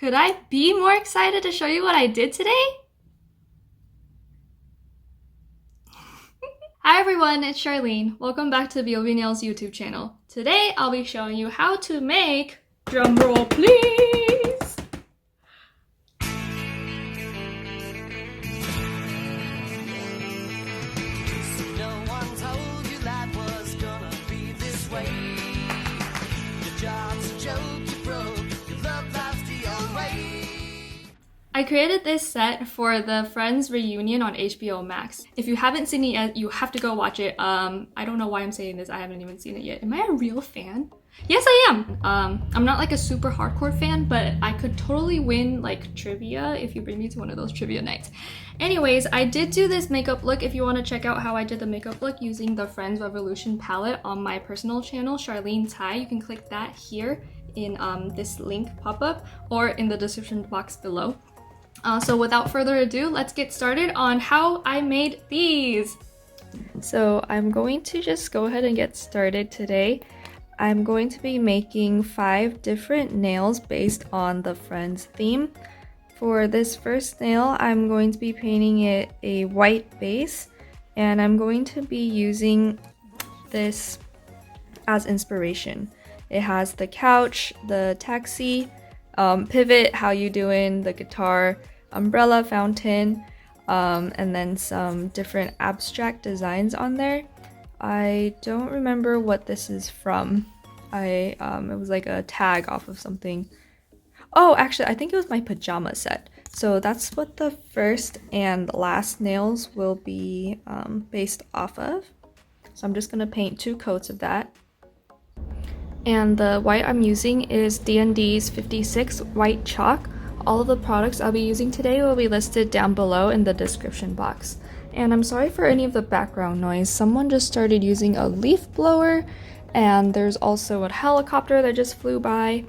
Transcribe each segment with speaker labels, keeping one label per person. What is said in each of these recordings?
Speaker 1: Could I be more excited to show you what I did today? Hi everyone, it's Charlene. Welcome back to the BOB Nails YouTube channel. Today I'll be showing you how to make, drumroll please, no one told you life was gonna be this way. Your job's a joke, you broke, your love life's the old way. I created this set for the Friends reunion on HBO Max. If you haven't seen it yet, you have to go watch it. I don't know why I'm saying this, I haven't even seen it yet. Am I a real fan? Yes, I am! I'm not like a super hardcore fan, but I could totally win like trivia if you bring me to one of those trivia nights. Anyways, I did do this makeup look. If you want to check out how I did the makeup look using the Friends Revolution palette on my personal channel, Charlene Tai, you can click that here in this link pop-up or in the description box below. So without further ado, let's get started on how I made these. So I'm going to just go ahead and get started today. I'm going to be making 5 different nails based on the Friends theme. For this first nail, I'm going to be painting it a white base, and I'm going to be using this as inspiration. It has the couch, the taxi, pivot, how you doing, the guitar, umbrella, fountain, and then some different abstract designs on there. I don't remember what this is from. It was like a tag off of something. Oh, actually, I think it was my pajama set. So that's what the first and last nails will be based off of. So I'm just gonna paint 2 coats of that. And the white I'm using is D&D's 56 white chalk. All of the products I'll be using today will be listed down below in the description box. And I'm sorry for any of the background noise. Someone just started using a leaf blower, and there's also a helicopter that just flew by.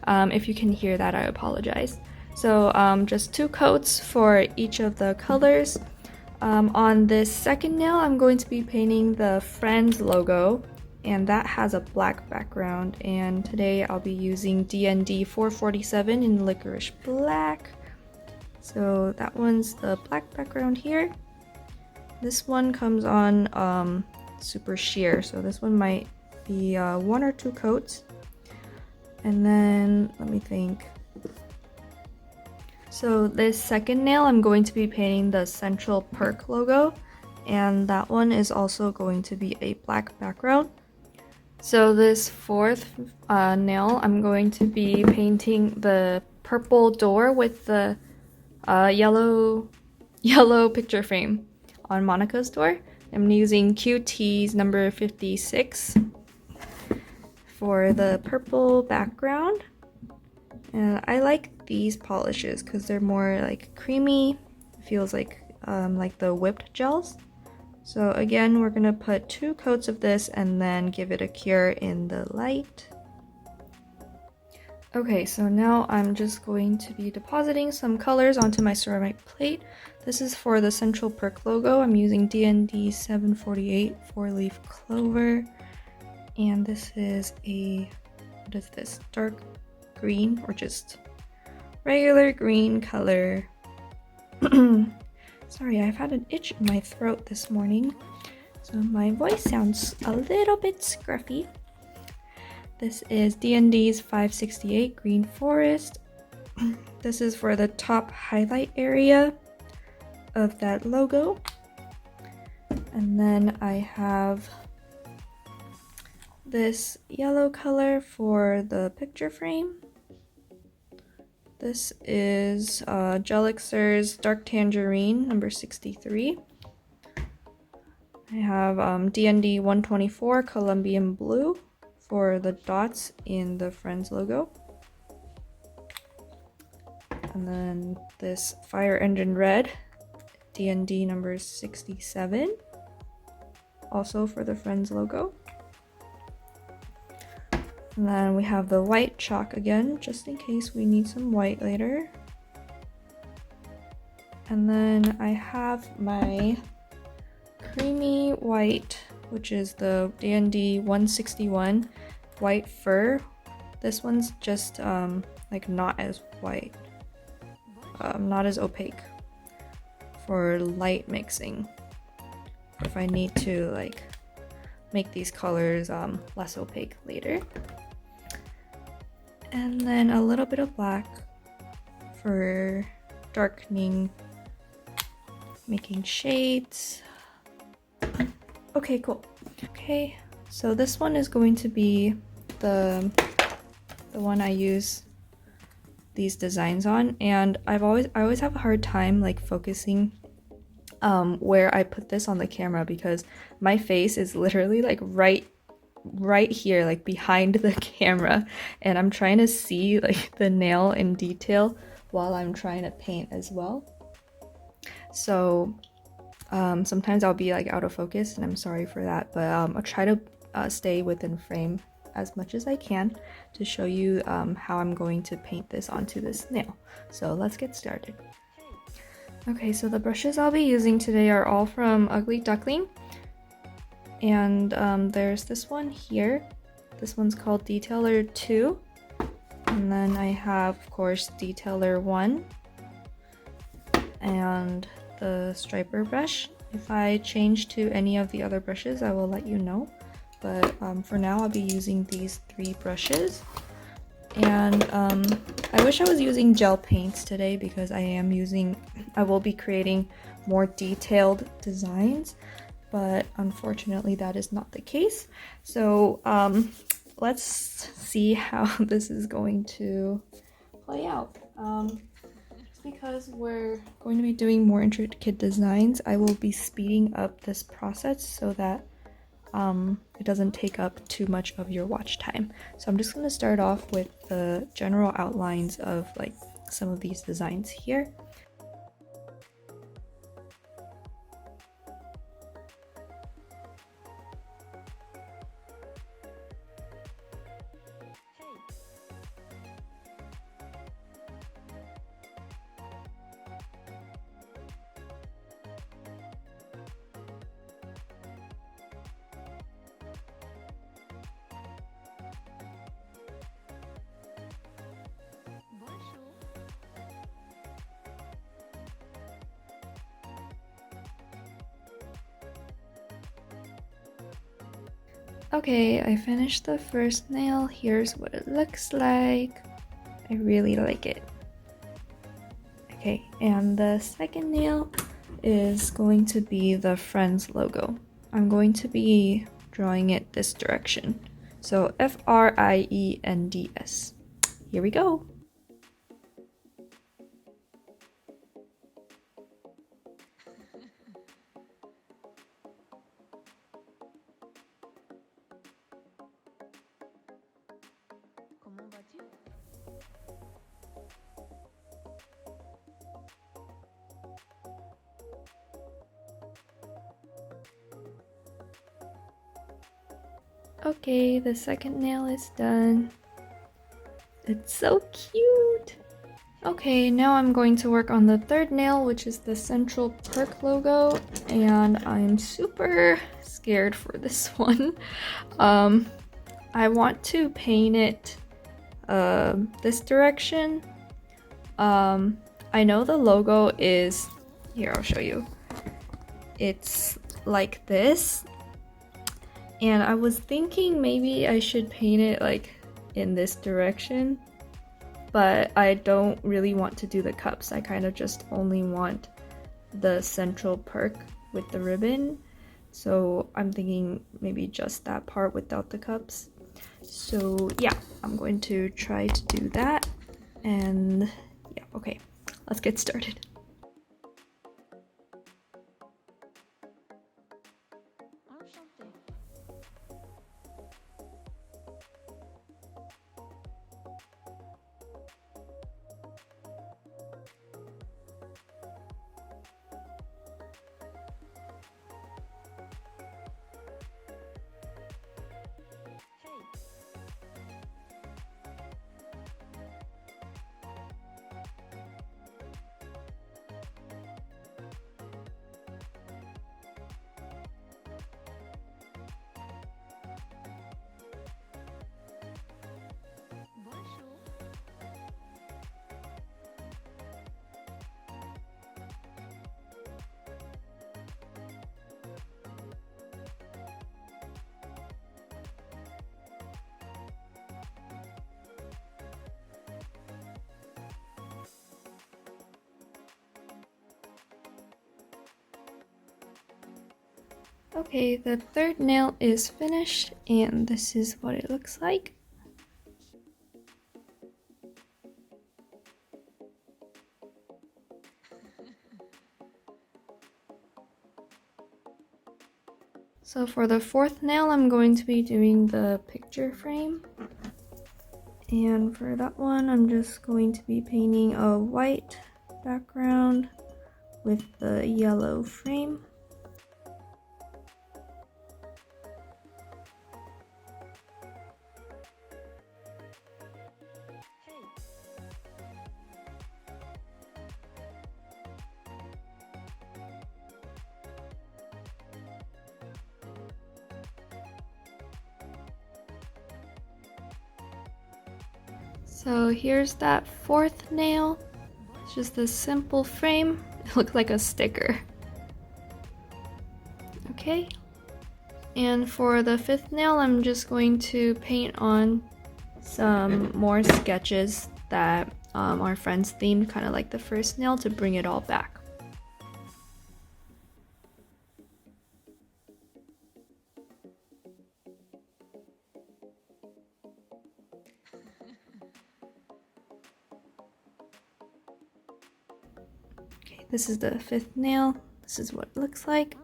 Speaker 1: If you can hear that, I apologize. So just 2 coats for each of the colors. On this second nail, I'm going to be painting the Friends logo, and that has a black background, and today I'll be using D&D 447 in licorice black. So that one's the black background here. This one comes on super sheer, so this one might be 1 or 2 coats. And then let me think. So this second nail, I'm going to be painting the Central Perk logo, and that one is also going to be a black background. So this fourth nail, I'm going to be painting the purple door with the yellow picture frame on Monica's door. I'm using QT's number 56 for the purple background. And I like these polishes because they're more like creamy. It feels like the whipped gels. So again, we're gonna put 2 coats of this and then give it a cure in the light. Okay, so now I'm just going to be depositing some colors onto my ceramic plate. This is for the Central Perk logo. I'm using D&D 748 4-leaf clover. And this is what is this? Dark green or just regular green color. Sorry, I've had an itch in my throat this morning, so my voice sounds a little bit scruffy. This is D&D's 568 Green Forest. This is for the top highlight area of that logo. And then I have this yellow color for the picture frame. This is Gel-X's Dark Tangerine, number 63. I have D&D 124 Colombian Blue for the dots in the Friends logo. And then this Fire Engine Red, D&D number 67, also for the Friends logo. And then we have the white chalk again, just in case we need some white later. And then I have my creamy white, which is the D&D 161 white fur. This one's just
Speaker 2: like not as white, not as opaque for light mixing, or if I need to like make these colors less opaque later. And then a little bit of black for darkening, making shades. Okay, cool. Okay, so this one is going to be the one I use these designs on, and I always have a hard time like focusing where I put this on the camera, because my face is literally like right here, like behind the camera, and I'm trying to see like the nail in detail while I'm trying to paint as well. So sometimes I'll be like out of focus, and I'm sorry for that, but I'll try to stay within frame as much as I can to show you how I'm going to paint this onto this nail. So let's get started. Okay, so the brushes I'll be using today are all from Ugly Duckling, and there's this one here. This one's called Detailer 2, and then I have, of course, Detailer 1 and the striper brush. If I change to any of the other brushes, I will let you know, but for now I'll be using these 3 brushes. And I wish I was using gel paints today, because I will be creating more detailed designs, but unfortunately that is not the case. So let's see how this is going to play out. Because we're going to be doing more intricate designs, I will be speeding up this process so that it doesn't take up too much of your watch time. So I'm just going to start off with the general outlines of like some of these designs here. Okay, I finished the first nail. Here's what it looks like. I really like it. Okay, and the second nail is going to be the Friends logo. I'm going to be drawing it this direction. So Friends. Here we go. Okay, the second nail is done. It's so cute! Okay, now I'm going to work on the third nail, which is the Central Perk logo, and I'm super scared for this one. I want to paint it this direction. I know the logo is, here I'll show you. It's like this, and I was thinking maybe I should paint it like in this direction, but I don't really want to do the cups. I kind of just only want the Central Perk with the ribbon, so I'm thinking maybe just that part without the cups. So yeah, I'm going to try to do that, and yeah, okay, let's get started. Okay, the third nail is finished and this is what it looks like. So for the fourth nail, I'm going to be doing the picture frame. And for that one, I'm just going to be painting a white background with the yellow frame. So here's that fourth nail. It's just a simple frame. It looks like a sticker. Okay. And for the fifth nail, I'm just going to paint on some more sketches that our friends themed, kind of like the first nail, to bring it all back. Okay, this is the fifth nail. This is what it looks like.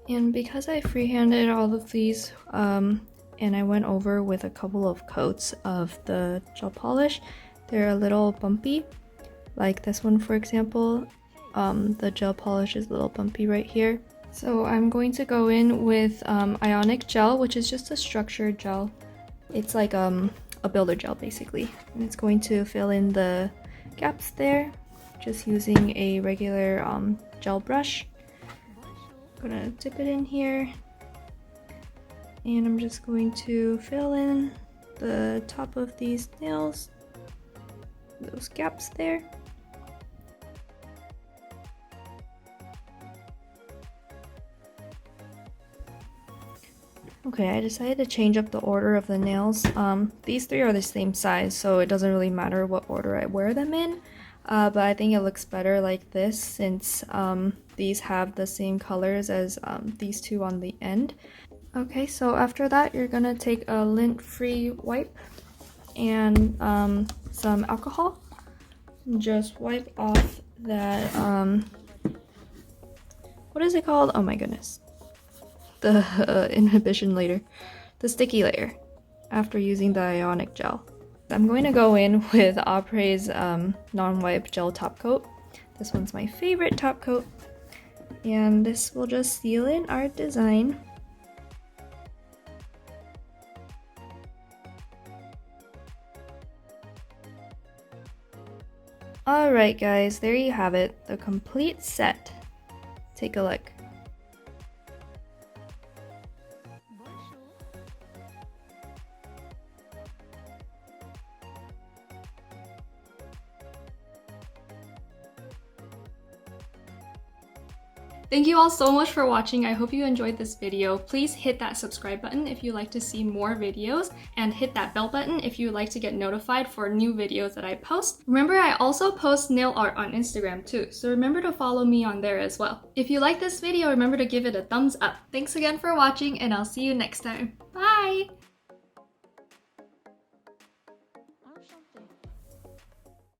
Speaker 2: And because I freehanded all of these and I went over with a couple of coats of the gel polish, they're a little bumpy. Like this one, for example, the gel polish is a little bumpy right here. So I'm going to go in with Ionic Gel, which is just a structured gel. It's like a builder gel basically. And it's going to fill in the gaps there, just using a regular gel brush. I'm gonna dip it in here and I'm just going to fill in the top of these nails, those gaps there. Okay, I decided to change up the order of the nails. These three are the same size, so it doesn't really matter what order I wear them in. But I think it looks better like this since these have the same colors as these two on the end. Okay, so after that you're gonna take a lint-free wipe and some alcohol. Just wipe off that, what is it called? Oh my goodness. The inhibition layer, the sticky layer, after using the Ionic Gel. I'm going to go in with Aprés non-wipe gel top coat. This one's my favorite top coat. And this will just seal in our design. Alright guys, there you have it, the complete set. Take a look.
Speaker 3: Thank you all so much for watching. I hope you enjoyed this video. Please hit that subscribe button if you'd like to see more videos, and hit that bell button if you would like to get notified for new videos that I post. Remember, I also post nail art on Instagram too, so remember to follow me on there as well. If you like this video, remember to give it a thumbs up. Thanks again for watching, and I'll see you next time. Bye!